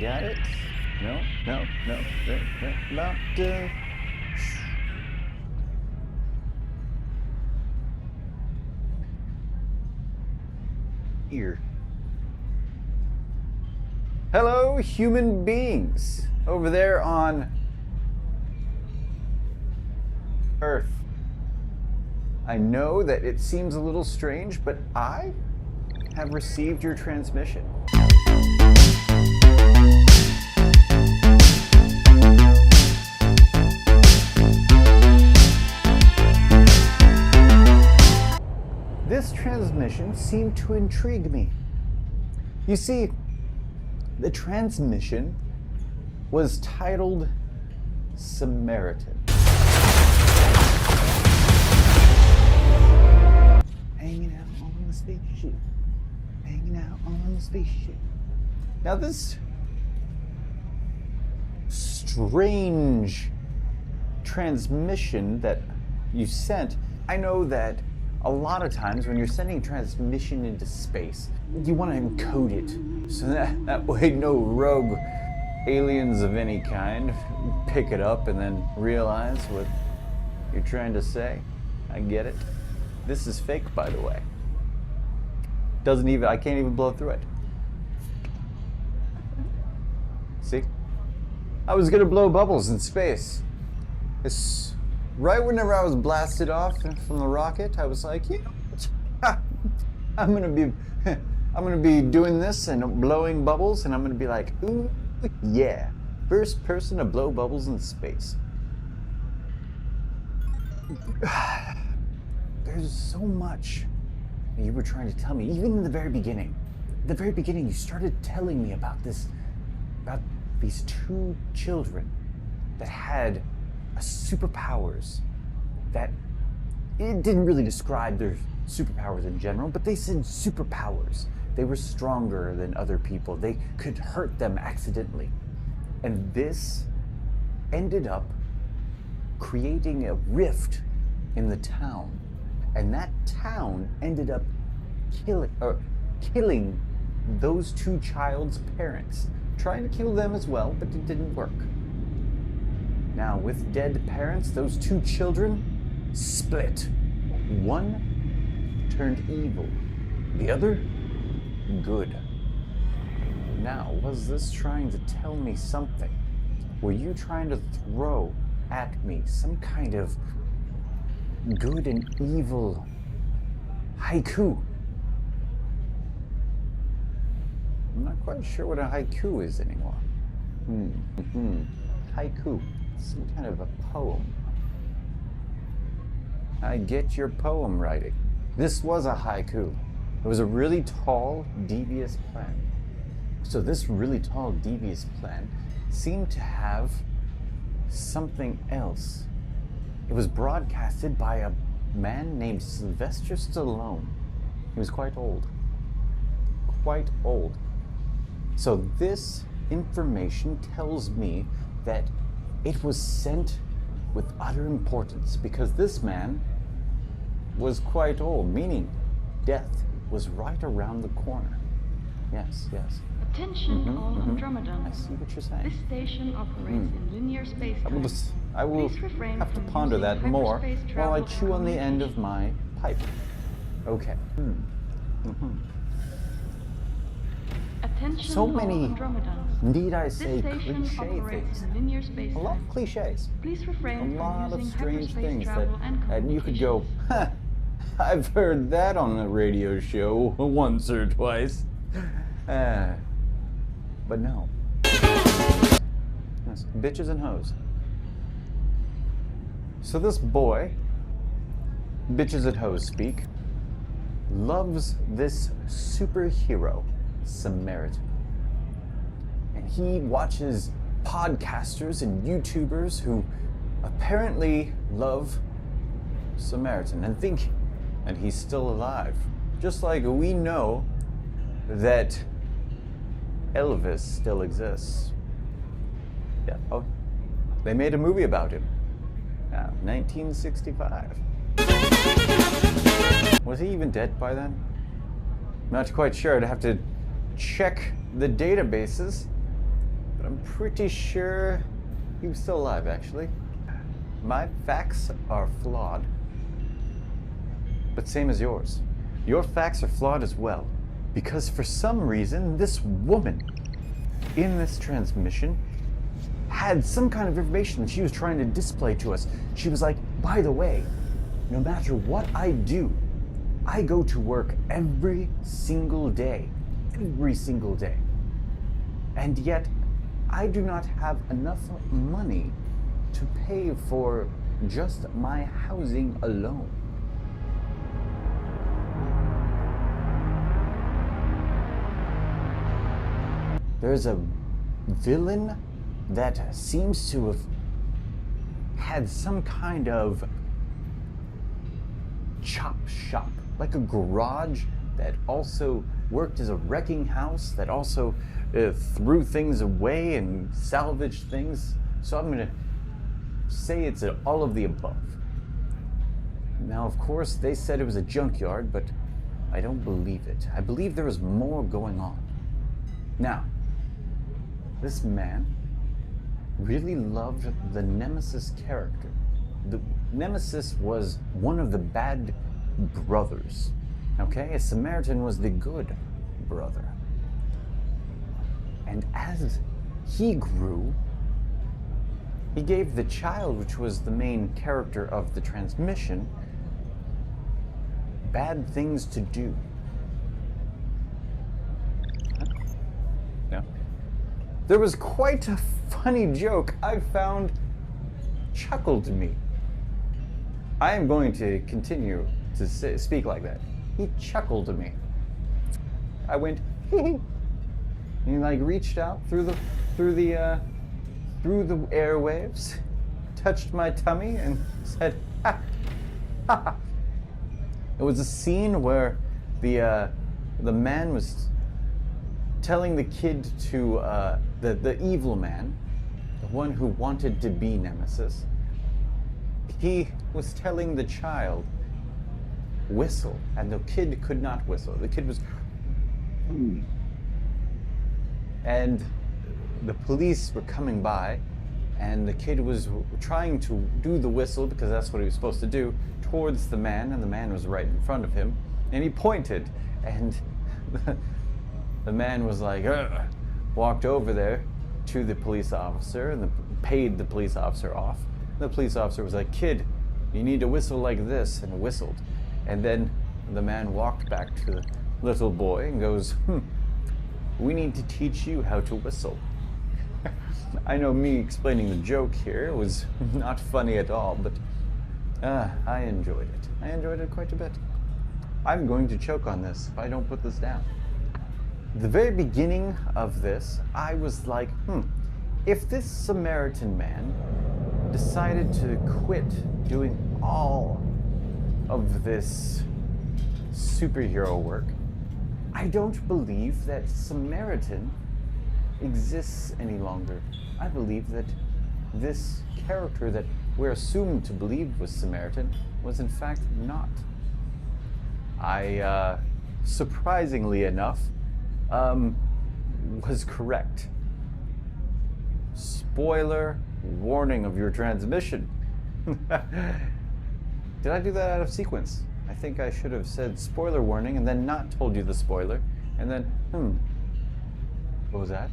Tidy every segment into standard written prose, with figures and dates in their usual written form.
Got it? No. Not here. Hello, human beings. Over there on Earth. I know that it seems a little strange, but I have received your transmission. This transmission seemed to intrigue me. You see, the transmission was titled Samaritan. Hanging out on the spaceship. Hanging out on the spaceship. Now this strange transmission that you sent, I know that a lot of times when you're sending transmission into space, you want to encode it so that way no rogue aliens of any kind pick it up and then realize what you're trying to say. I get it. This is fake, by the way. I can't even blow through it. See? I was gonna blow bubbles in space. It's right whenever I was blasted off from the rocket, I was like, you know what? I'm gonna be doing this and blowing bubbles, and I'm gonna be like, ooh, yeah, first person to blow bubbles in space. There's so much that you were trying to tell me, even in the very beginning. At the very beginning, you started telling me about these two children that had superpowers that it didn't really describe their superpowers in general, but they said superpowers. They were stronger than other people. They could hurt them accidentally. And this ended up creating a rift in the town. And that town ended up killing those two child's parents. Trying to kill them as well, but it didn't work. Now, with dead parents, those two children split. One turned evil, the other good. Now, was this trying to tell me something? Were you trying to throw at me some kind of good and evil haiku? I'm not quite sure what a haiku is anymore. Haiku. Some kind of a poem. I get your poem writing. This was a haiku. It was a really tall, devious plan. So this really tall, devious plan seemed to have something else. It was broadcasted by a man named Sylvester Stallone. He was quite old. Quite old. So this information tells me that it was sent with utter importance because this man was quite old, meaning death was right around the corner. Yes. Attention all Andromedans. I see what you're saying. This station operates in linear space-time. I will have to ponder that more while I chew on the end of my pipe. Okay. Attention So all many, Andromedans. need I This say, station cliche operates things. in linear A space-time. lot of cliches. Please refrain A from lot of using strange hyperspace things travel and that you could go, huh, I've heard that on a radio show once or twice. But no. Yes, bitches and hoes. So this boy, bitches and hoes speak, loves this superhero, Samaritan. And he watches podcasters and YouTubers who apparently love Samaritan and he's still alive. Just like we know that Elvis still exists. Yeah. Oh, they made a movie about him. 1965. Was he even dead by then? Not quite sure. I'd have to check the databases but I'm pretty sure he was still alive, actually. My facts are flawed, but same as yours. Your facts are flawed as well, because for some reason, this woman in this transmission had some kind of information she was trying to display to us. She was like, by the way, no matter what I do, I go to work every single day. Every single day. And yet, I do not have enough money to pay for just my housing alone. There's a villain that seems to have had some kind of chop shop, like a garage that also worked as a wrecking house, that also threw things away and salvaged things. So I'm going to say it's all of the above. Now, of course, they said it was a junkyard, but I don't believe it. I believe there was more going on. Now, this man really loved the Nemesis character. The Nemesis was one of the bad brothers, okay? A Samaritan was the good brother. And as he grew, he gave the child, which was the main character of the transmission, bad things to do. No. There was quite a funny joke I found chuckled me. I am going to continue to speak like that. He chuckled to me. I went, hee hee. And he like reached out through the airwaves, touched my tummy, and said, ha, ha, ha. It was a scene where the man was telling the kid to the evil man, the one who wanted to be Nemesis. He was telling the child, whistle, and the kid could not whistle. The kid was, and the police were coming by, and the kid was trying to do the whistle, because that's what he was supposed to do, towards the man, and the man was right in front of him, and he pointed, and the man was like, ugh, walked over there to the police officer, and paid the police officer off. The police officer was like, kid, you need to whistle like this, and whistled. And then the man walked back to the little boy and goes, we need to teach you how to whistle. I know me explaining the joke here was not funny at all, but I enjoyed it. I enjoyed it quite a bit. I'm going to choke on this if I don't put this down. The very beginning of this, I was like, if this Samaritan man decided to quit doing all of this superhero work, I don't believe that Samaritan exists any longer. I believe that this character that we're assumed to believe was Samaritan was in fact not. I, surprisingly enough, was correct. Spoiler warning of your transmission. Did I do that out of sequence? I think I should have said spoiler warning and then not told you the spoiler, and then, what was that?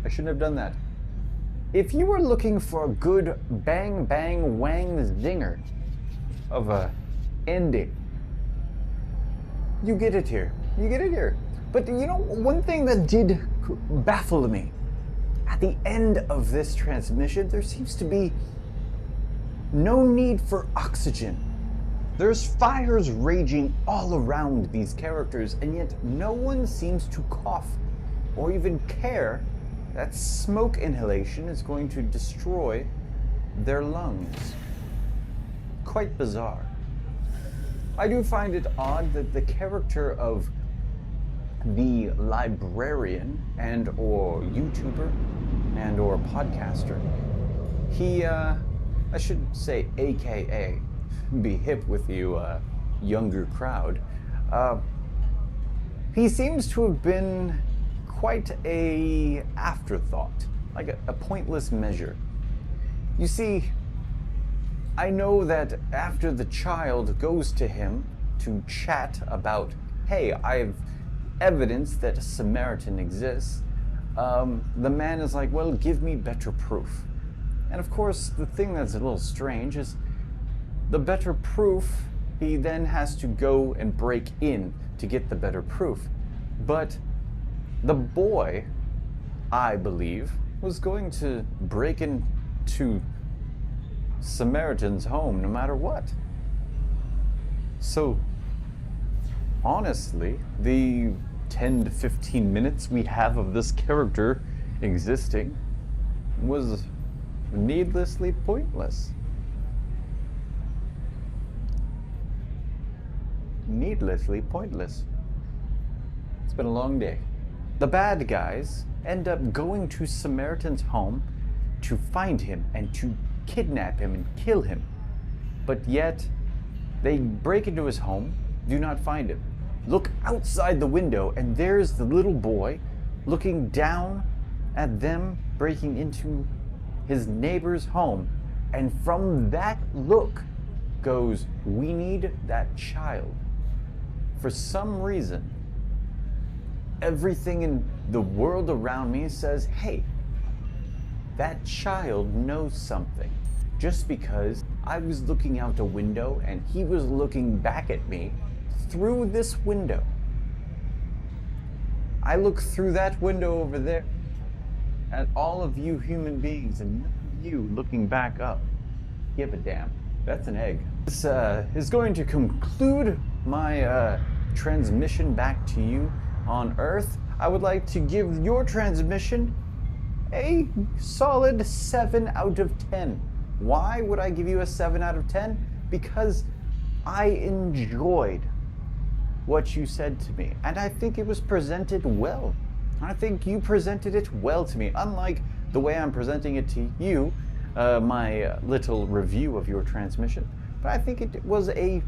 I shouldn't have done that. If you were looking for a good bang bang wang zinger of a ending, you get it here. You get it here. But you know, one thing that did baffle me, at the end of this transmission, there seems to be no need for oxygen. There's fires raging all around these characters, and yet no one seems to cough or even care that smoke inhalation is going to destroy their lungs. Quite bizarre. I do find it odd that the character of the librarian and or YouTuber and or podcaster, he, I should say AKA, be hip with you younger crowd, he seems to have been quite a afterthought, like a pointless measure. You see, I know that after the child goes to him to chat about, hey, I've evidence that a Samaritan exists, the man is like, well, give me better proof. And of course, the thing that's a little strange is the better proof, he then has to go and break in to get the better proof. But the boy, I believe, was going to break into Samaritan's home no matter what. So, honestly, the 10 to 15 minutes we have of this character existing was needlessly pointless. Needlessly pointless. It's been a long day. The bad guys end up going to Samaritan's home to find him and to kidnap him and kill him. But yet, they break into his home, do not find him. Look outside the window, and there's the little boy looking down at them breaking into his neighbor's home. And from that look goes, we need that child. For some reason, everything in the world around me says, hey, that child knows something. Just because I was looking out a window and he was looking back at me through this window. I look through that window over there at all of you human beings and you looking back up. Give a damn. That's an egg. This is going to conclude my transmission back to you on Earth. I would like to give your transmission a solid 7 out of 10. Why would I give you a 7 out of 10? Because I enjoyed what you said to me, and I think it was presented well. I think you presented it well to me, unlike the way I'm presenting it to you, my little review of your transmission. But I think it was a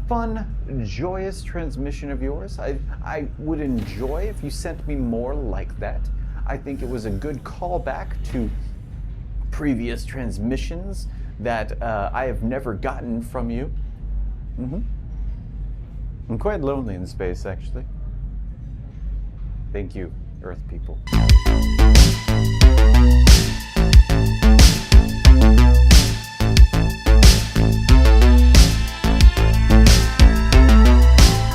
fun, joyous transmission of yours. I would enjoy if you sent me more like that. I think it was a good callback to previous transmissions that I have never gotten from you. I'm quite lonely in space, actually. Thank you, Earth people.